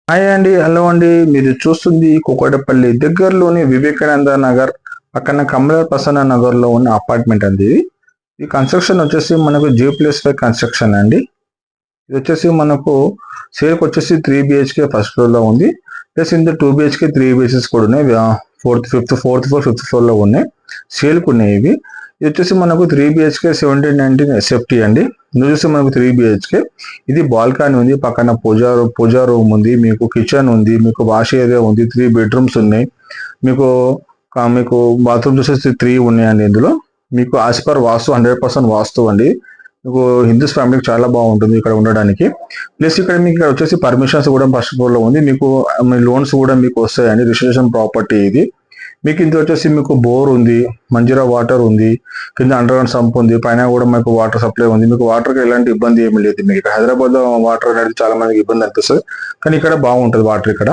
Hi అండి, hello అండి. మీరు చూస్తుంది కూకట్పల్లి దగ్గరలోని వివేకానంద నగర్ పక్కన కమల ప్రసన్న నగర్ లో ఉన్న అపార్ట్మెంట్ అండి. ఈ కన్స్ట్రక్షన్ వచ్చేసి మనకు G+5 కన్స్ట్రక్షన్ అండి. ఇది వచ్చేసి మనకు సేల్కి వచ్చేసి 3 BHK ఫస్ట్ ఫ్లోర్ లో ఉంది. ప్లస్ ఇంత 2 BHK 3 BHS కూడా ఉన్నాయి. ఫోర్త్ ఫ్లోర్ ఫిఫ్త్ ఫ్లోర్ లో ఉన్నాయి. సేల్కి ఉన్నాయి ఇవి. ఇది వచ్చేసి మనకు 3 BHK 1719 SFT అండి. ఇది చూస్తే మనకు 3 BHK. ఇది బాల్కనీ ఉంది, పక్కన పూజా రూమ్ ఉంది, మీకు కిచెన్ ఉంది, మీకు వాష్ ఏరియా ఉంది, 3 బెడ్రూమ్స్ ఉన్నాయి. మీకు మీకు బాత్రూమ్ చూసేసి 3 ఉన్నాయండి. ఇందులో మీకు యాజ్ పర్ వాస్తు 100% వాస్తు అండి. మీకు హిందూస్ ఫ్యామిలీకి చాలా బాగుంటుంది ఇక్కడ ఉండడానికి. ప్లస్ ఇక్కడ మీకు ఇక్కడ వచ్చేసి పర్మిషన్స్ కూడా ఫస్ట్ ఫ్లోర్ లో ఉంది. మీకు లోన్స్ కూడా మీకు వస్తాయండి. రిజిస్ట్రేషన్ ప్రాపర్టీ ఇది. మీకు ఇంత వచ్చేసి మీకు బోర్ ఉంది, మంజీరా వాటర్ ఉంది, కింద అండర్ గ్రౌండ్ సంప్ ఉంది, పైన కూడా మీకు వాటర్ సప్లై ఉంది. మీకు వాటర్కి ఎలాంటి ఇబ్బంది ఏమీ లేదు. మీకు ఇక్కడ హైదరాబాద్ లో వాటర్ అనేది చాలా మందికి ఇబ్బంది అనిపిస్తుంది, కానీ ఇక్కడ బాగుంటుంది వాటర్ ఇక్కడ.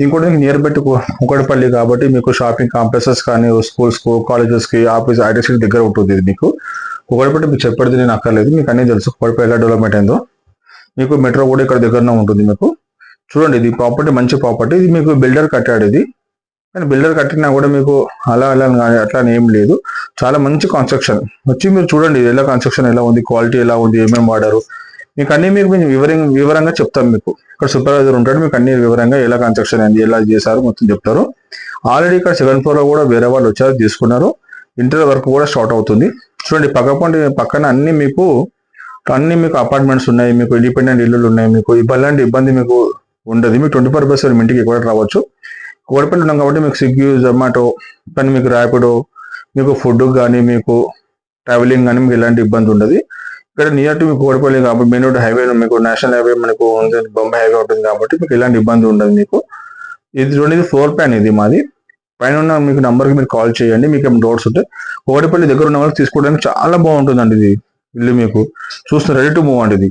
ఇంకోటి మీకు నియర్ బై కూకట్పల్లి కాబట్టి మీకు షాపింగ్ కాంప్లెక్సెస్ కానీ స్కూల్స్ కాలేజెస్ కి ఆఫీస్ ఐటీసీ దగ్గర ఉంటుంది. ఇది మీకు కూకట్పల్లి మీకు చెప్పేది నేను అక్కర్లేదు, మీకు అన్నీ తెలుసు కూకట్పల్లి ఎలా డెవలప్మెంట్ అయిందో. మీకు మెట్రో కూడా ఇక్కడ దగ్గరనే ఉంటుంది. మీకు చూడండి, ఇది ప్రాపర్టీ మంచి ప్రాపర్టీ. ఇది మీకు బిల్డర్ కట్టాడు ఇది, కానీ బిల్డర్ కట్టినా కూడా మీకు అలా అట్లా ఏం లేదు. చాలా మంచి కన్స్ట్రక్షన్ వచ్చి మీరు చూడండి ఎలా కన్స్ట్రక్షన్ ఎలా ఉంది, క్వాలిటీ ఎలా ఉంది, ఏమేమి వాడారు, మీకు అన్ని మీకు వివరంగా చెప్తాం. మీకు ఇక్కడ సూపర్వైజర్ ఉంటాడు, మీకు అన్ని వివరంగా ఎలా కన్స్ట్రక్షన్ అయింది, ఎలా చేశారు మొత్తం చెప్తారు. ఆల్రెడీ ఇక్కడ 7th ఫ్లోర్ లో కూడా వేరే వాళ్ళు వచ్చారు, తీసుకున్నారు. ఇంటర్ వర్క్ కూడా స్టార్ట్ అవుతుంది. చూడండి పక్కన అన్ని మీకు అపార్ట్మెంట్స్ ఉన్నాయి, మీకు ఇండిపెండెంట్ ఇల్లులు ఉన్నాయి. మీకు ఇలాంటి ఇబ్బంది మీకు ఉండదు. మీకు 24/7 ఇంటికి ఎక్కడ రావచ్చు. కూకట్పల్లి ఉన్నాం కాబట్టి మీకు స్విగ్గీ, జొమాటో, కానీ మీకు ర్యాపిడో, మీకు ఫుడ్ కానీ మీకు ట్రావెలింగ్ కానీ మీకు ఎలాంటి ఇబ్బంది ఉండదు. ఇక్కడ నియర్ టు మీకు కూకట్పల్లి కాబట్టి మెయిన్ రోడ్ హైవే, మీకు నేషనల్ హైవే మనకు బొంబాయి హైవే ఉంటుంది కాబట్టి మీకు ఎలాంటి ఇబ్బంది ఉండదు. మీకు ఇది చూడండి, ఇది ఫ్లోర్ ప్లాన్ ఇది మాది. పైన ఉన్న మీకు నంబర్కి మీరు కాల్ చేయండి. మీకు ఏమైనా డౌట్స్ ఉంటే కూకట్పల్లి దగ్గర ఉన్న వాళ్ళకి తీసుకోవడానికి చాలా బాగుంటుందండి. ఇది ఇల్లు మీకు చూస్తే రెడీ టు మూవ్ అండి. ఇది